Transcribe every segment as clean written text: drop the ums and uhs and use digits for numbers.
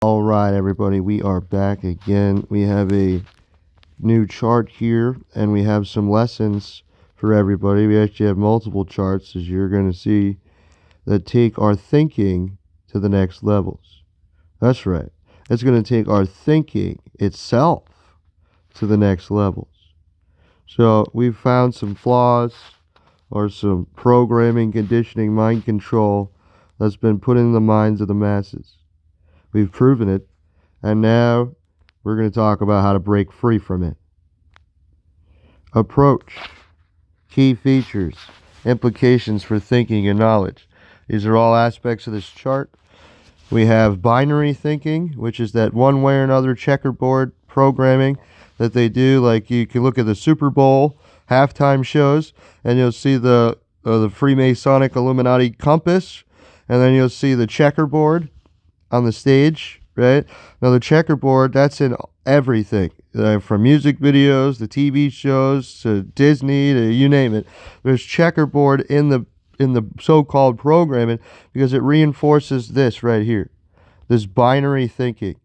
All right, everybody, we are back again. We have a new chart here, and we have some lessons for everybody. We actually have multiple charts, as you're going to see, that take our thinking to the next levels. That's right. It's going to take our thinking itself to the next levels. So we've found some flaws or some programming, conditioning, mind control that's been put in the minds of the masses. We've proven it, and now we're going to talk about how to break free from it. Approach, key features, implications for thinking and knowledge. These are all aspects of this chart. We have binary thinking, which is that one way or another checkerboard programming that they do. Like you can look at the Super Bowl halftime shows, and you'll see the Freemasonic Illuminati compass, and then you'll see the checkerboard on the stage, right? Now the checkerboard, that's in everything, from music videos to TV shows to Disney to you name it. There's checkerboard in the so-called programming because it reinforces this right here, this binary thinking.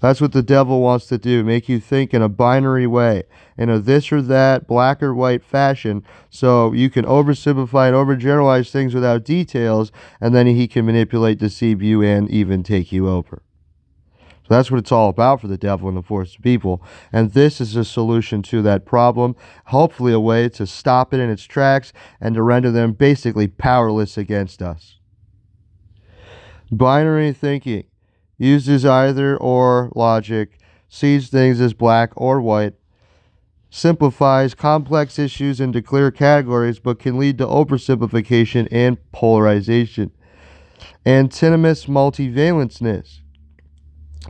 That's what the devil wants to do, make you think in a binary way, in a this or that, black or white fashion, so you can oversimplify and overgeneralize things without details, and then he can manipulate, deceive you, and even take you over. So that's what it's all about for the devil and the force of people, and this is a solution to that problem, hopefully a way to stop it in its tracks and to render them basically powerless against us. Binary thinking uses either or logic, sees things as black or white, simplifies complex issues into clear categories, but can lead to oversimplification and polarization. Antinomous multivalenceness.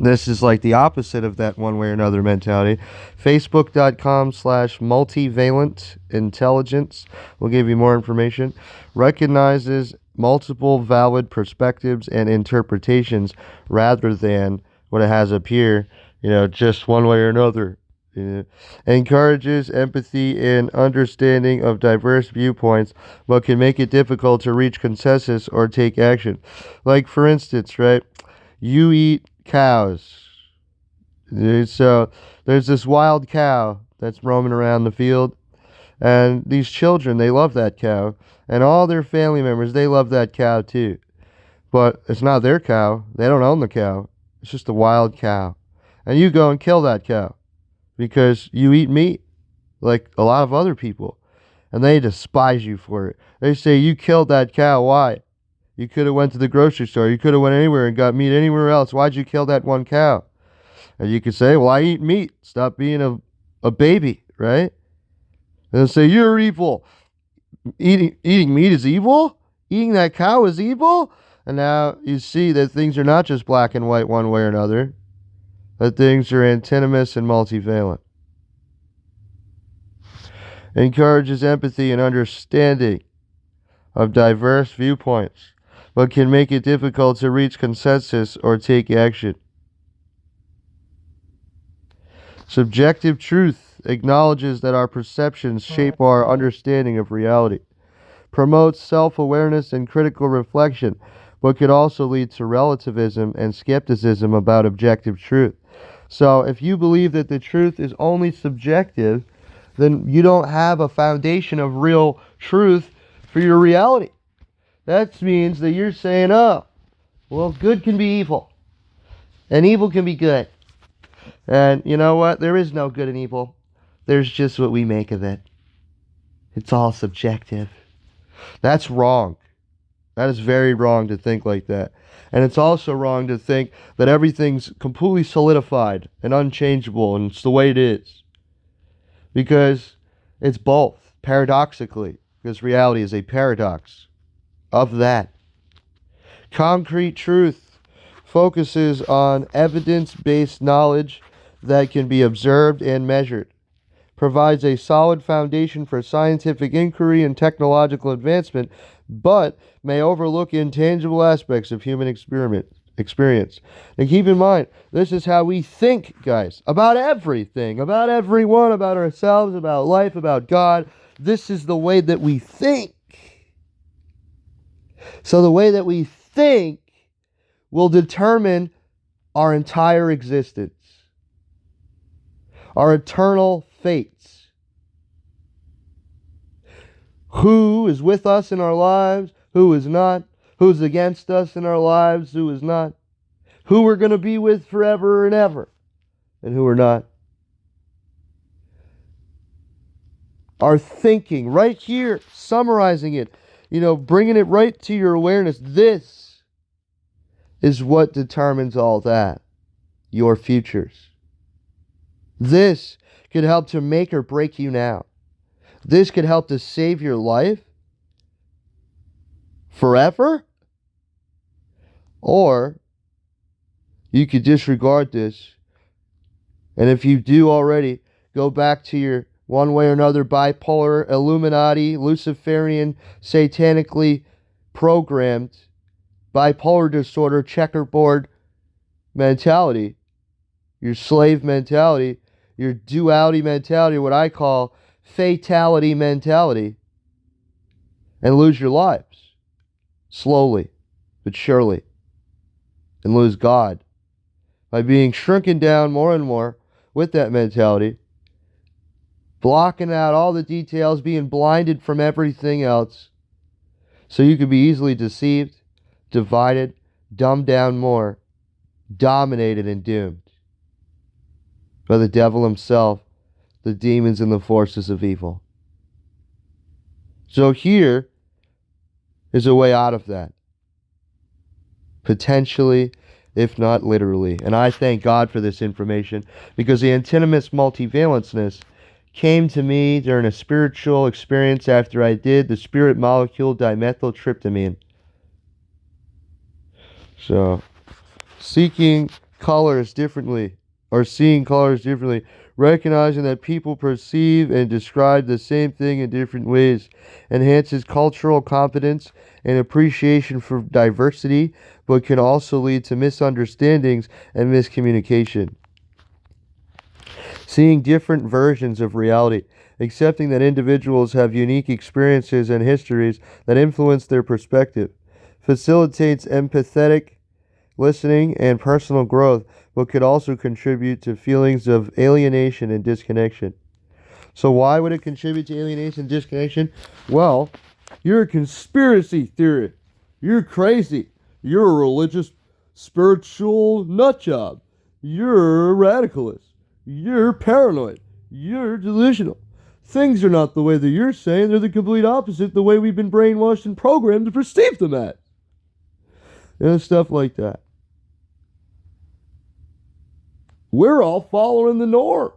This is like the opposite of that one way or another mentality. Facebook.com/multivalent intelligence will give you more information. Recognizes multiple valid perspectives and interpretations rather than what it has up here, just one way or another. Encourages empathy and understanding of diverse viewpoints, but can make it difficult to reach consensus or take action. Like, for instance, right, you eat cows. So there's this wild cow that's roaming around the field, and these children, they love that cow, and all their family members, they love that cow too. But it's not their cow. They don't own the cow. It's just a wild cow. And you go and kill that cow because you eat meat like a lot of other people, and they despise you for it. They say, you killed that cow. Why? You could have went to the grocery store. You could have went anywhere and got meat anywhere else. Why'd you kill that one cow? And you could say, well, I eat meat. Stop being a baby, right? And they'll say, you're evil. Eating meat is evil? Eating that cow is evil? And now you see that things are not just black and white one way or another, that things are antinomous and multivalent. Encourages empathy and understanding of diverse viewpoints, but can make it difficult to reach consensus or take action. Subjective truth acknowledges that our perceptions shape our understanding of reality. Promotes self-awareness and critical reflection, but could also lead to relativism and skepticism about objective truth. So if you believe that the truth is only subjective, then you don't have a foundation of real truth for your reality. That means that you're saying, oh, well, good can be evil, and evil can be good. And you know what? There is no good and evil. There's just what we make of it. It's all subjective. That's wrong. That is very wrong to think like that. And it's also wrong to think that everything's completely solidified and unchangeable and it's the way it is. Because it's both, paradoxically. Because reality is a paradox of that. Concrete truth focuses on evidence-based knowledge that can be observed and measured. Provides a solid foundation for scientific inquiry and technological advancement, but may overlook intangible aspects of human experience. And keep in mind, this is how we think, guys, about everything, about everyone, about ourselves, about life, about God. This is the way that we think. So the way that we think will determine our entire existence, our eternal fates. Who is with us in our lives, who is not, who's against us in our lives, who is not, who we're going to be with forever and ever, and who we're not. Our thinking, right here, summarizing it, bringing it right to your awareness. This is what determines all that, your futures. This could help to make or break you now. This could help to save your life forever. Or you could disregard this. And if you do already, go back to your one way or another bipolar, Illuminati, Luciferian, satanically programmed, bipolar disorder, checkerboard mentality, your slave mentality, your duality mentality, what I call fatality mentality, and lose your lives slowly but surely, and lose God by being shrunken down more and more with that mentality, blocking out all the details, being blinded from everything else, so you could be easily deceived, divided, dumbed down more, dominated and doomed by the devil himself, the demons and the forces of evil. So here is a way out of that. Potentially, if not literally. And I thank God for this information, because the antinomous multivalenceness came to me during a spiritual experience after I did the spirit molecule dimethyltryptamine. So, seeing colors differently, recognizing that people perceive and describe the same thing in different ways, enhances cultural competence and appreciation for diversity, but can also lead to misunderstandings and miscommunication. Seeing different versions of reality, accepting that individuals have unique experiences and histories that influence their perspective, facilitates empathetic listening and personal growth, but could also contribute to feelings of alienation and disconnection. So why would it contribute to alienation and disconnection? Well, you're a conspiracy theorist. You're crazy. You're a religious, spiritual nutjob. You're a radicalist. You're paranoid. You're delusional. Things are not the way that you're saying. They're the complete opposite, the way we've been brainwashed and programmed to perceive them as. Stuff like that. We're all following the norms.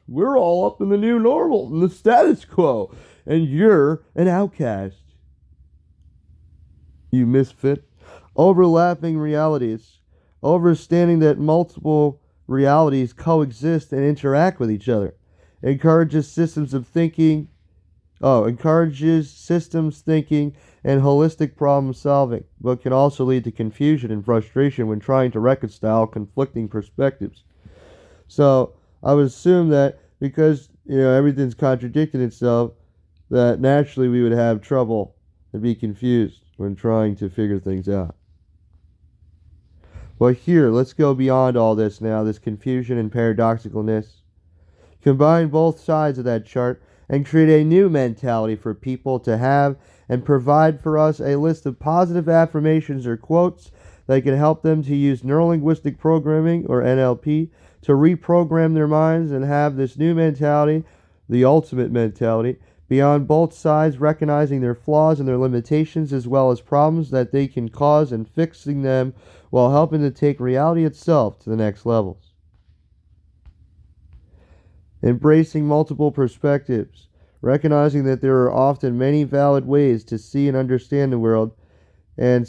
We're all up in the new normal, in the status quo. And you're an outcast. You misfit. Overlapping realities. Understanding that multiple realities coexist and interact with each other. Encourages systems thinking and holistic problem solving, but can also lead to confusion and frustration when trying to reconcile conflicting perspectives. So I would assume that because everything's contradicting itself, that naturally we would have trouble and be confused when trying to figure things out. But here, let's go beyond all this now, this confusion and paradoxicalness. Combine both sides of that chart and create a new mentality for people to have, and provide for us a list of positive affirmations or quotes that can help them to use neurolinguistic programming, or NLP, to reprogram their minds and have this new mentality, the ultimate mentality, beyond both sides, recognizing their flaws and their limitations as well as problems that they can cause, and fixing them while helping to take reality itself to the next levels. Embracing multiple perspectives, recognizing that there are often many valid ways to see and understand the world, and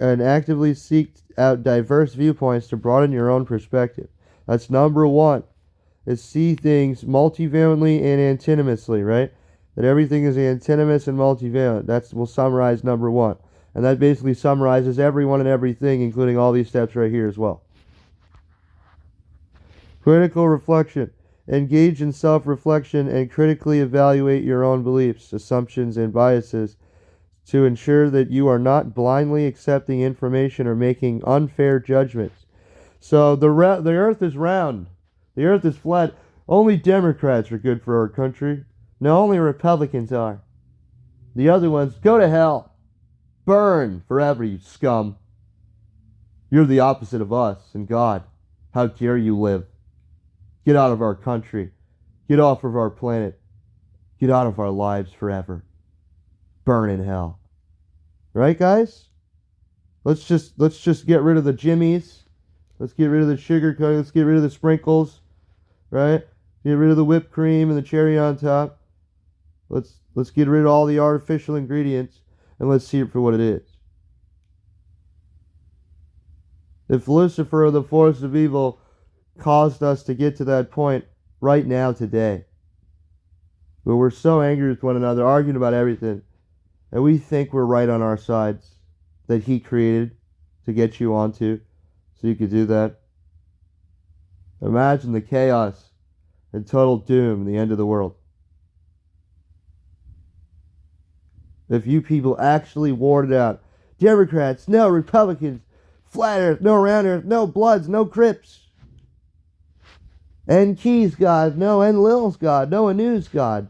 actively seek out diverse viewpoints to broaden your own perspective. That's number one, is see things multivalently and antinomously, right? That everything is antinomous and multivalent. We'll summarize number one. And that basically summarizes everyone and everything, including all these steps right here as well. Critical reflection. Engage in self-reflection and critically evaluate your own beliefs, assumptions, and biases to ensure that you are not blindly accepting information or making unfair judgments. So the earth is round. The earth is flat. Only Democrats are good for our country. No, only Republicans are. The other ones, go to hell. Burn forever, you scum. You're the opposite of us and God. How dare you live? Get out of our country. Get off of our planet. Get out of our lives forever. Burn in hell. Right, guys? Let's just get rid of the jimmies. Let's get rid of the sugar coating. Let's get rid of the sprinkles. Right? Get rid of the whipped cream and the cherry on top. Let's get rid of all the artificial ingredients and let's see it for what it is. If Lucifer, the force of evil, caused us to get to that point right now today, where we're so angry with one another, arguing about everything, and we think we're right on our sides that he created to get you onto so you could do that. Imagine the chaos and total doom and the end of the world. If you people actually warded out Democrats, no Republicans, flat earth, no round earth, no Bloods, no Crips, Keys God, no Enlil's God, no Anu's God,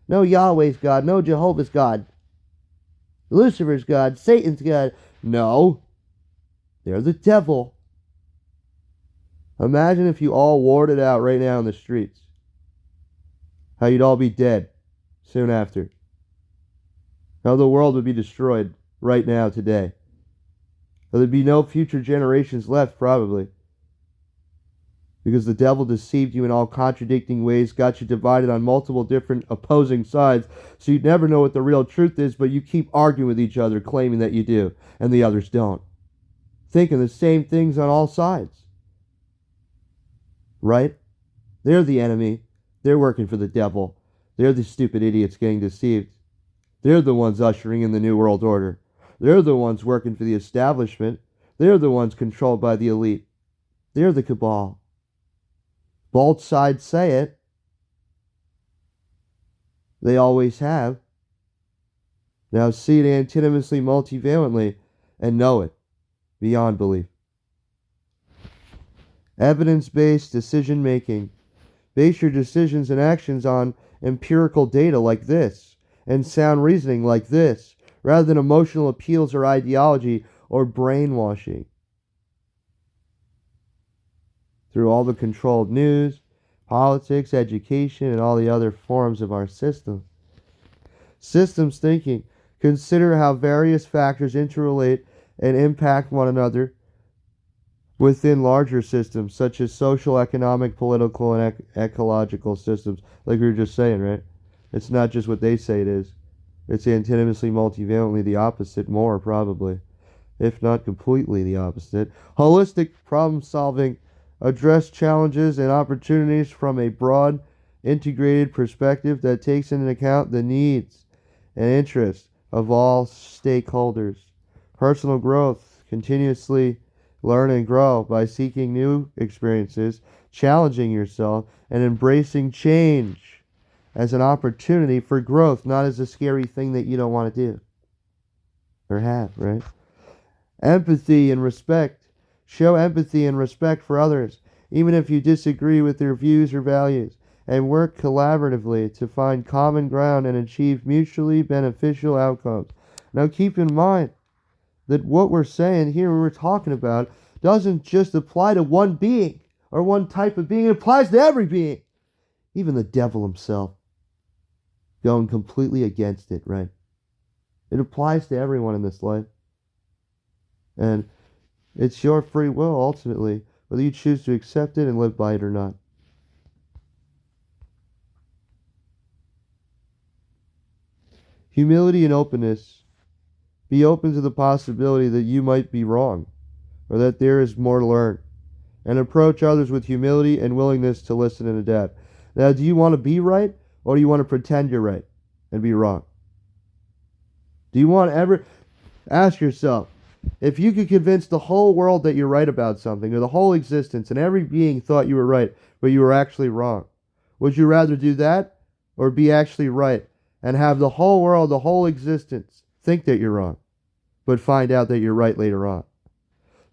no Yahweh's God, no Jehovah's God, Lucifer's God, Satan's God. No, they're the devil. Imagine if you all warded out right now in the streets. How you'd all be dead soon after. How the world would be destroyed right now, today. There'd be no future generations left, probably. Because the devil deceived you in all contradicting ways, got you divided on multiple different opposing sides, so you'd never know what the real truth is, but you keep arguing with each other, claiming that you do, and the others don't. Thinking the same things on all sides. Right? They're the enemy. They're working for the devil. They're the stupid idiots getting deceived. They're the ones ushering in the New World Order. They're the ones working for the establishment. They're the ones controlled by the elite. They're the cabal. Both sides say it. They always have. Now see it antinomously multivalently and know it beyond belief. Evidence-based decision making. Base your decisions and actions on empirical data like this and sound reasoning like this, rather than emotional appeals or ideology or brainwashing. Through all the controlled news, politics, education, and all the other forms of our system. Systems thinking. Consider how various factors interrelate and impact one another within larger systems, such as social, economic, political, and ecological systems. Like we were just saying, right? It's not just what they say it is. It's antinomously multivalently the opposite, more probably, if not completely the opposite. Holistic problem solving. Address challenges and opportunities from a broad, integrated perspective that takes into account the needs and interests of all stakeholders. Personal growth. Continuously learn and grow by seeking new experiences, challenging yourself, and embracing change as an opportunity for growth, not as a scary thing that you don't want to do or have, right? Empathy and respect. Show empathy and respect for others, even if you disagree with their views or values, and work collaboratively to find common ground and achieve mutually beneficial outcomes. Now keep in mind that what we're saying here, what we're talking about, doesn't just apply to one being or one type of being. It applies to every being, even the devil himself. Going completely against it, right? It applies to everyone in this life. And it's your free will, ultimately, whether you choose to accept it and live by it or not. Humility and openness. Be open to the possibility that you might be wrong, or that there is more to learn. And approach others with humility and willingness to listen and adapt. Now, do you want to be right, or do you want to pretend you're right and be wrong? Do you want to ever ask yourself, if you could convince the whole world that you're right about something, or the whole existence, and every being thought you were right, but you were actually wrong, would you rather do that, or be actually right, and have the whole world, the whole existence, think that you're wrong, but find out that you're right later on?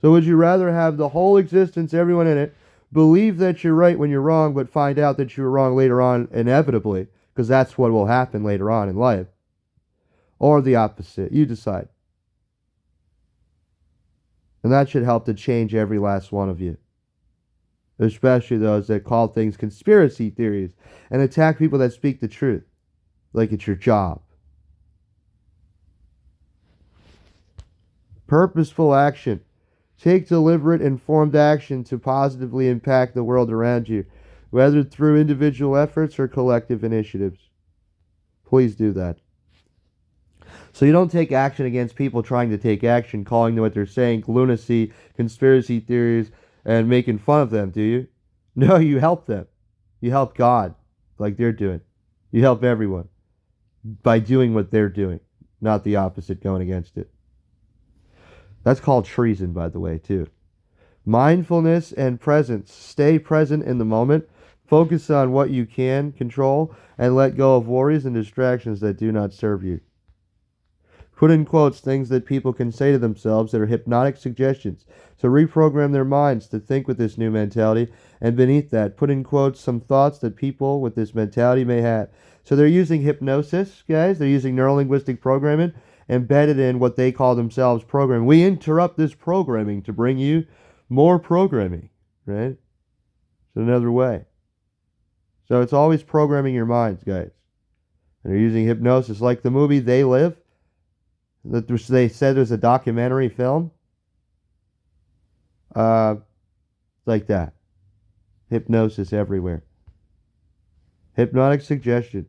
So would you rather have the whole existence, everyone in it, believe that you're right when you're wrong, but find out that you were wrong later on inevitably, because that's what will happen later on in life, or the opposite? You decide. And that should help to change every last one of you, especially those that call things conspiracy theories and attack people that speak the truth like it's your job. Purposeful action. Take deliberate, informed action to positively impact the world around you, whether through individual efforts or collective initiatives. Please do that. So you don't take action against people trying to take action, calling them what they're saying lunacy, conspiracy theories, and making fun of them, do you? No, you help them. You help God, like they're doing. You help everyone by doing what they're doing, not the opposite, going against it. That's called treason, by the way, too. Mindfulness and presence. Stay present in the moment. Focus on what you can control and let go of worries and distractions that do not serve you. Put in quotes things that people can say to themselves that are hypnotic suggestions to reprogram their minds to think with this new mentality, and beneath that, put in quotes some thoughts that people with this mentality may have. So they're using hypnosis, guys. They're using neurolinguistic programming embedded in what they call themselves programming. We interrupt this programming to bring you more programming, right? It's another way. So it's always programming your minds, guys. And they're using hypnosis, like the movie They Live, that they said was a documentary film. Like that. Hypnosis everywhere. Hypnotic suggestions.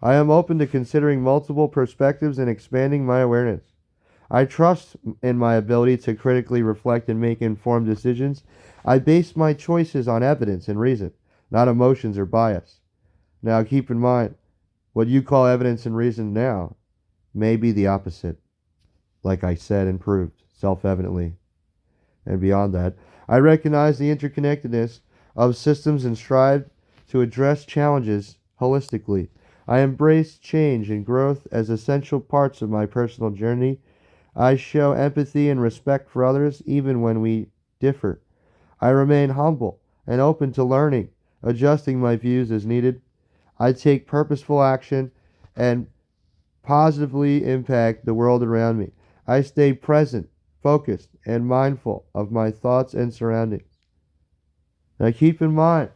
I am open to considering multiple perspectives and expanding my awareness. I trust in my ability to critically reflect and make informed decisions. I base my choices on evidence and reason, not emotions or bias. Now keep in mind, what you call evidence and reason now may be the opposite, like I said and proved, self-evidently. And beyond that, I recognize the interconnectedness of systems and strive to address challenges holistically. I embrace change and growth as essential parts of my personal journey. I show empathy and respect for others even when we differ. I remain humble and open to learning, adjusting my views as needed. I take purposeful action and positively impact the world around me. I stay present, focused, and mindful of my thoughts and surroundings. Now keep in mind,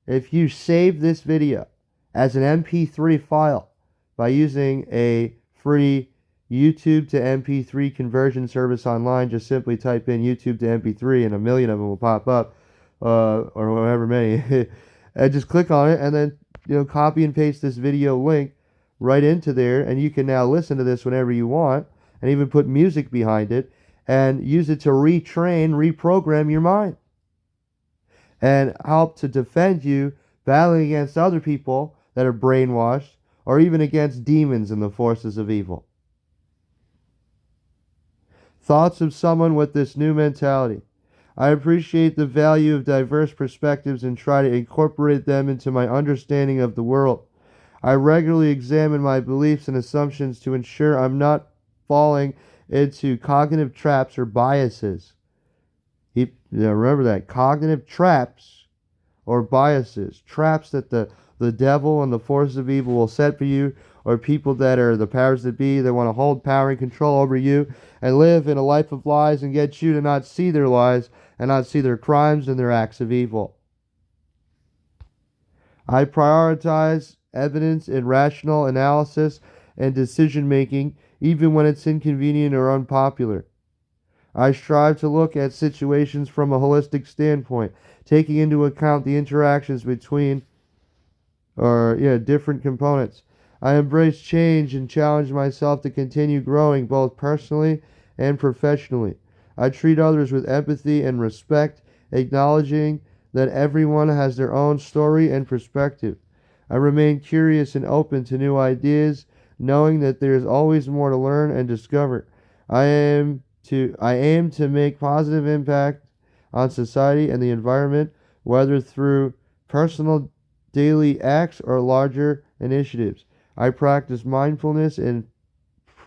if you save this video as an MP3 file by using a free YouTube to MP3 conversion service online, just simply type in YouTube to MP3 and a million of them will pop up, or however many, and just click on it and then copy and paste this video link right into there, and you can now listen to this whenever you want, and even put music behind it and use it to reprogram your mind, and help to defend you battling against other people that are brainwashed, or even against demons and the forces of evil. Thoughts of someone with this new mentality. I appreciate the value of diverse perspectives and try to incorporate them into my understanding of the world. I regularly examine my beliefs and assumptions to ensure I'm not falling into cognitive traps or biases. Remember that. Cognitive traps or biases. Traps that the devil and the forces of evil will set for you, or people that are the powers that be that want to hold power and control over you and live in a life of lies and get you to not see their lies and not see their crimes and their acts of evil. I prioritize evidence and rational analysis and decision making, even when it's inconvenient or unpopular. I strive to look at situations from a holistic standpoint, taking into account the interactions between different components. I embrace change and challenge myself to continue growing both personally and professionally. I treat others with empathy and respect, acknowledging that everyone has their own story and perspective. I remain curious and open to new ideas, knowing that there is always more to learn and discover. I aim to make positive impact on society and the environment, whether through personal daily acts or larger initiatives. I practice mindfulness and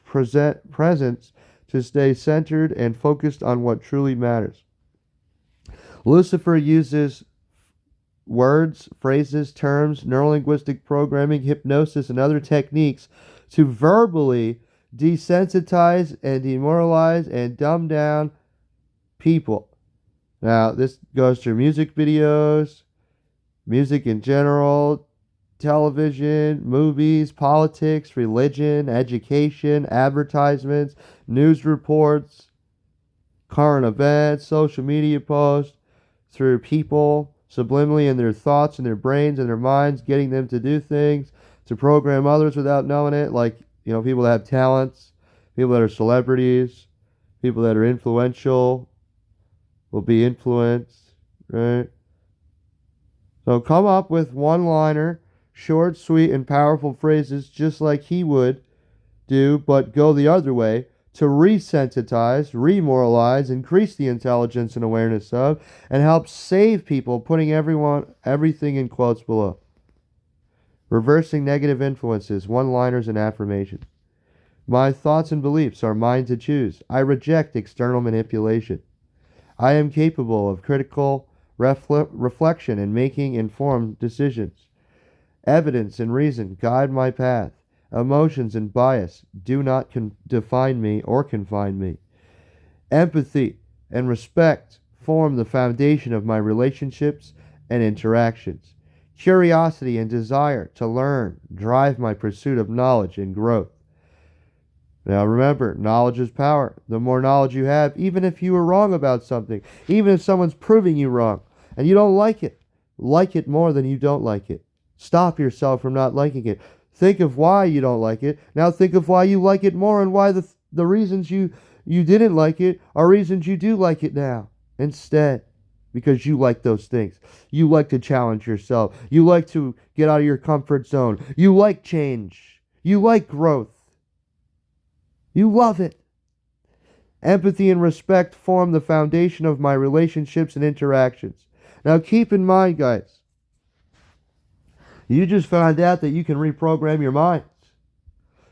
presence to stay centered and focused on what truly matters. Lucifer uses words, phrases, terms, neurolinguistic programming, hypnosis, and other techniques to verbally desensitize and demoralize and dumb down people. Now, this goes through music videos, music in general, television, movies, politics, religion, education, advertisements, news reports, current events, social media posts, through people subliminally in their thoughts and their brains and their minds, getting them to do things, to program others without knowing it, like, people that have talents, people that are celebrities, people that are influential will be influenced, right? So come up with one-liner, short, sweet, and powerful phrases just like he would do, but go the other way to resensitize, remoralize, increase the intelligence and awareness of, and help save people, putting everything in quotes below. Reversing negative influences, one-liners, and affirmations. My thoughts and beliefs are mine to choose. I reject external manipulation. I am capable of critical reflection and making informed decisions. Evidence and reason guide my path. Emotions and bias do not define me or confine me. Empathy and respect form the foundation of my relationships and interactions. Curiosity and desire to learn drive my pursuit of knowledge and growth. Now remember, knowledge is power. The more knowledge you have, even if you were wrong about something, even if someone's proving you wrong and you don't like it more than you don't like it. Stop yourself from not liking it. Think of why you don't like it. Now think of why you like it more, and why the reasons you didn't like it are reasons you do like it now instead. Because you like those things. You like to challenge yourself. You like to get out of your comfort zone. You like change. You like growth. You love it. Empathy and respect form the foundation of my relationships and interactions. Now keep in mind, guys, you just found out that you can reprogram your minds.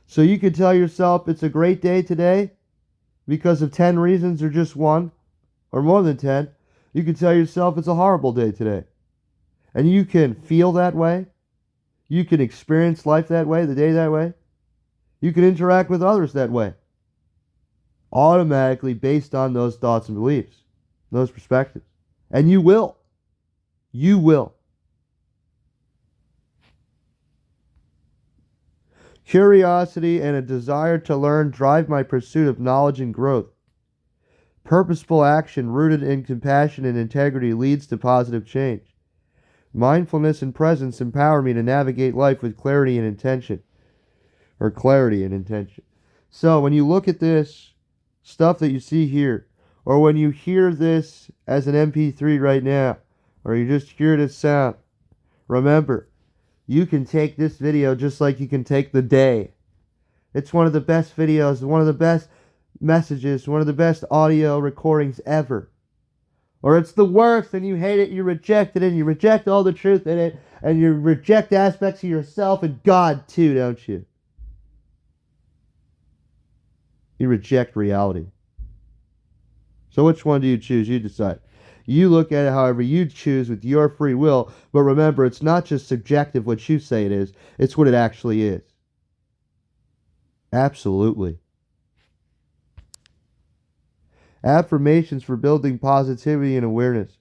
So you can tell yourself it's a great day today because of 10 reasons or just one or more than 10. You can tell yourself it's a horrible day today. And you can feel that way. You can experience life that way, the day that way. You can interact with others that way. Automatically based on those thoughts and beliefs, those perspectives. And you will. You will. Curiosity and a desire to learn drive my pursuit of knowledge and growth. Purposeful action rooted in compassion and integrity leads to positive change. Mindfulness and presence empower me to navigate life with clarity and intention. So when you look at this stuff that you see here, or when you hear this as an MP3 right now, or you just hear this sound, remember, you can take this video just like you can take the day. It's one of the best videos, one of the best messages, one of the best audio recordings ever. Or it's the worst and you hate it, you reject it, and you reject all the truth in it, and you reject aspects of yourself and God too, don't you? You reject reality. So which one do you choose? You decide. You look at it however you choose with your free will, but remember, it's not just subjective what you say it is, it's what it actually is. Absolutely. Affirmations for building positivity and awareness.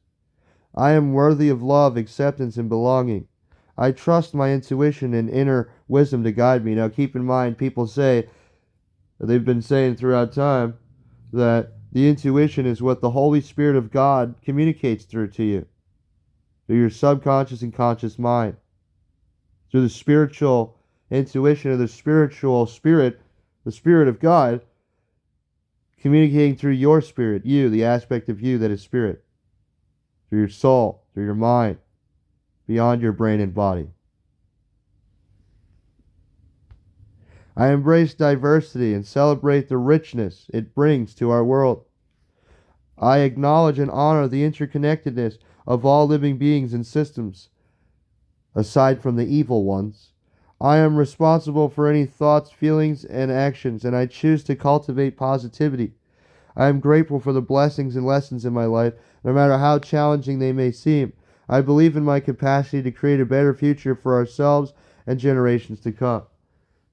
I am worthy of love, acceptance, and belonging. I trust my intuition and inner wisdom to guide me. Now keep in mind, people say, they've been saying throughout time, that the intuition is what the Holy Spirit of God communicates through to you, through your subconscious and conscious mind, through the spiritual intuition of the spiritual spirit, the Spirit of God, communicating through your spirit, you, the aspect of you that is spirit, through your soul, through your mind, beyond your brain and body. I embrace diversity and celebrate the richness it brings to our world. I acknowledge and honor the interconnectedness of all living beings and systems, aside from the evil ones. I am responsible for any thoughts, feelings, and actions, and I choose to cultivate positivity. I am grateful for the blessings and lessons in my life, no matter how challenging they may seem. I believe in my capacity to create a better future for ourselves and generations to come.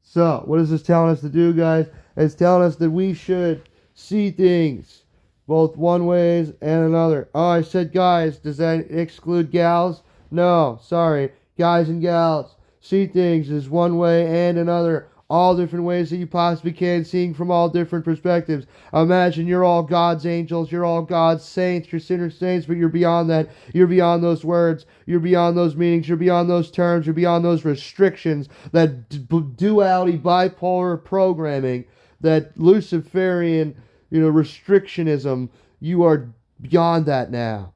So, what is this telling us to do, guys? It's telling us that we should see things both one ways and another. Oh, I said guys. Does that exclude gals? No, sorry. Guys and gals. See things as one way and another. All different ways that you possibly can, seeing from all different perspectives. Imagine you're all God's angels, you're all God's saints, you're sinner saints, but you're beyond that. You're beyond those words, you're beyond those meanings, you're beyond those terms, you're beyond those restrictions, that duality, bipolar programming, that Luciferian, restrictionism. You are beyond that now.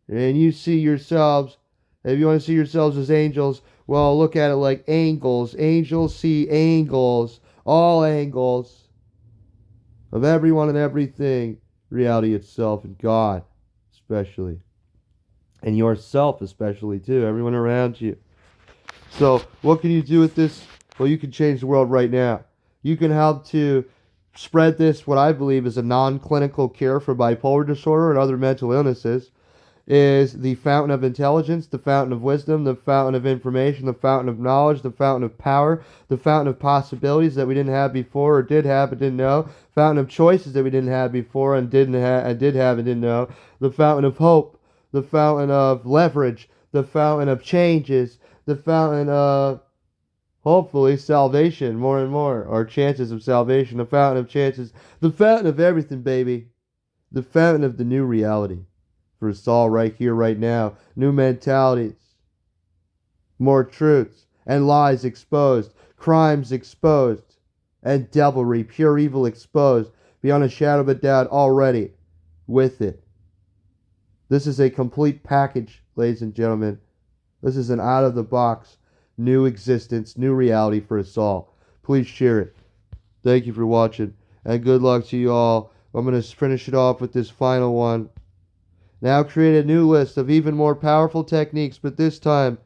And you see yourselves, if you want to see yourselves as angels, well, look at it like angles. Angels see angles, all angles of everyone and everything, reality itself, and God especially. And yourself especially, too, everyone around you. So, what can you do with this? Well, you can change the world right now. You can help to spread this, what I believe is a non-clinical cure for bipolar disorder and other mental illnesses. Is the fountain of intelligence, the fountain of wisdom, the fountain of information, the fountain of knowledge, the fountain of power, the fountain of possibilities that we didn't have before or did have but didn't know, fountain of choices that we didn't have before and did have and didn't know, the fountain of hope, the fountain of leverage, the fountain of changes, the fountain of hopefully salvation more and more, or chances of salvation, the fountain of chances, the fountain of everything, baby, the fountain of the new reality. For us all right here, right now. New mentalities. More truths and lies exposed. Crimes exposed. And devilry, pure evil exposed. Beyond a shadow of a doubt already. With it. This is a complete package, ladies and gentlemen. This is an out-of-the-box new existence, new reality for us all. Please share it. Thank you for watching. And good luck to you all. I'm going to finish it off with this final one. Now create a new list of even more powerful techniques, but this time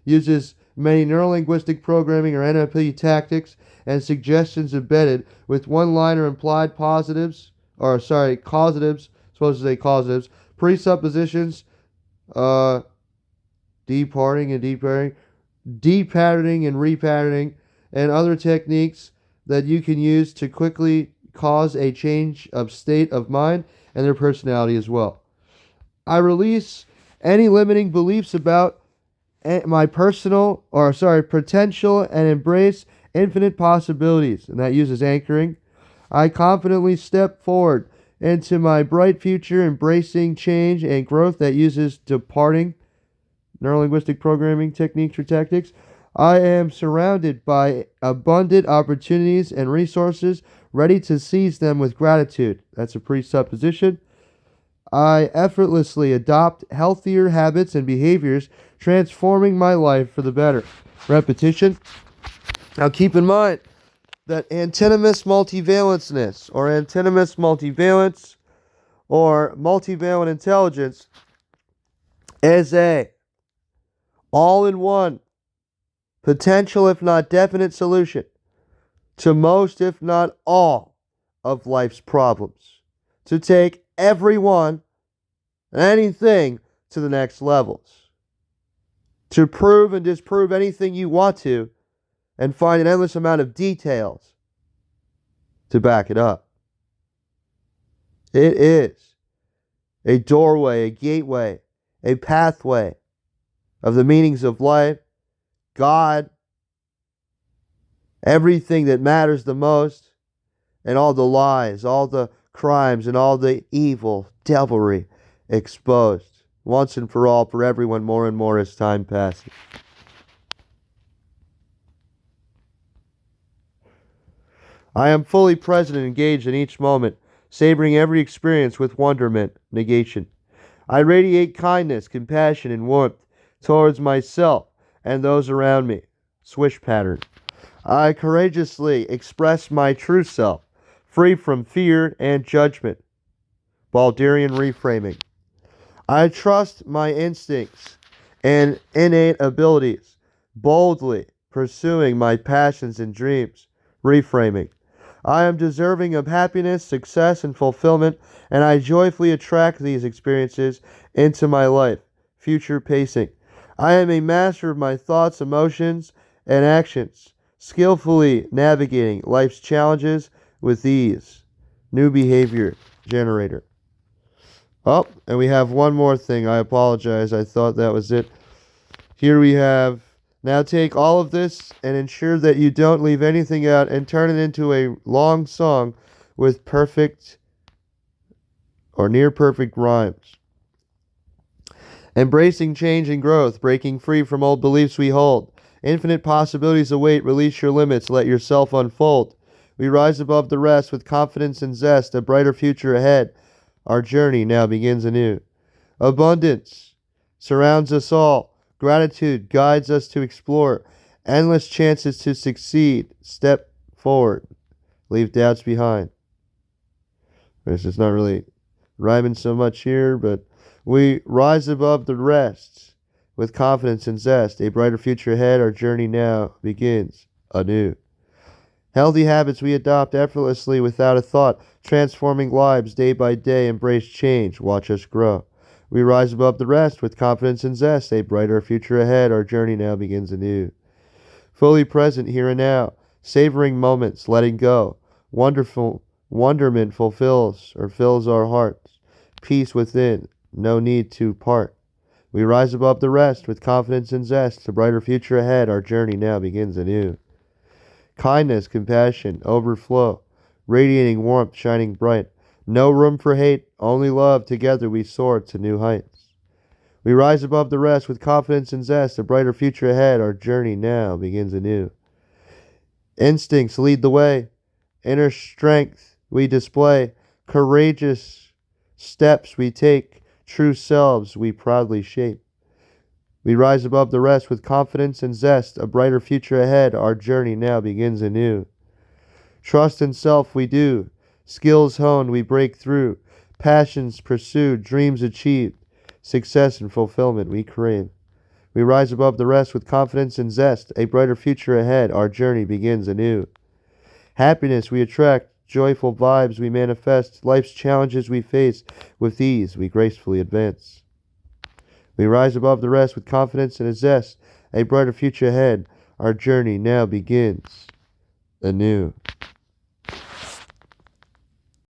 uses many neurolinguistic programming or NLP tactics and suggestions embedded with one-liner implied causatives, supposed to say causatives, presuppositions, departing and depairing, depatterning and repatterning, and other techniques that you can use to quickly cause a change of state of mind and their personality as well. I release any limiting beliefs about my potential and embrace infinite possibilities. And that uses anchoring. I confidently step forward into my bright future, embracing change and growth. That uses departing neurolinguistic programming techniques or tactics. I am surrounded by abundant opportunities and resources, ready to seize them with gratitude. That's a presupposition. I effortlessly adopt healthier habits and behaviors, transforming my life for the better. Repetition. Now keep in mind that antinomous multivalenceness, or antinomous multivalence, or multivalent intelligence is a all-in-one potential, if not definite, solution to most, if not all, of life's problems. To take everyone and anything to the next levels. To prove and disprove anything you want to, and find an endless amount of details to back it up. It is a doorway, a gateway, a pathway of the meanings of life, God, everything that matters the most, and all the lies, all the crimes, and all the evil, devilry exposed once and for all for everyone more and more as time passes. I am fully present and engaged in each moment, savoring every experience with wonderment, negation. I radiate kindness, compassion, and warmth towards myself and those around me. Swish pattern. I courageously express my true self, free from fear and judgment. Balderian reframing. I trust my instincts and innate abilities, boldly pursuing my passions and dreams. Reframing. I am deserving of happiness, success, and fulfillment, and I joyfully attract these experiences into my life. Future pacing. I am a master of my thoughts, emotions, and actions, skillfully navigating life's challenges with ease. New behavior generator. Oh, and we have one more thing. I apologize. I thought that was it. Here we have, now take all of this and ensure that you don't leave anything out and turn it into a long song with perfect or near perfect rhymes. Embracing change and growth, breaking free from old beliefs we hold. Infinite possibilities await, release your limits, let yourself unfold. We rise above the rest with confidence and zest, a brighter future ahead. Our journey now begins anew. Abundance surrounds us all. Gratitude guides us to explore. Endless chances to succeed. Step forward. Leave doubts behind. It's not really rhyming so much here, but we rise above the rest with confidence and zest. A brighter future ahead. Our journey now begins anew. Healthy habits we adopt effortlessly without a thought, transforming lives day by day. Embrace change, watch us grow. We rise above the rest with confidence and zest. A brighter future ahead, our journey now begins anew. Fully present here and now, savoring moments, letting go. Wonderful wonderment fills our hearts. Peace within, no need to part. We rise above the rest with confidence and zest. A brighter future ahead, our journey now begins anew. Kindness, compassion, overflow, radiating warmth, shining bright. No room for hate, only love. Together we soar to new heights. We rise above the rest with confidence and zest. A brighter future ahead, our journey now begins anew. Instincts lead the way. Inner strength we display. Courageous steps we take. True selves we proudly shape. We rise above the rest with confidence and zest. A brighter future ahead, our journey now begins anew. Trust in self we do. Skills honed we break through. Passions pursued, dreams achieved. Success and fulfillment we crave. We rise above the rest with confidence and zest. A brighter future ahead, our journey begins anew. Happiness we attract. Joyful vibes we manifest. Life's challenges we face. With ease we gracefully advance. We rise above the rest with confidence and a zest. A brighter future ahead. Our journey now begins anew.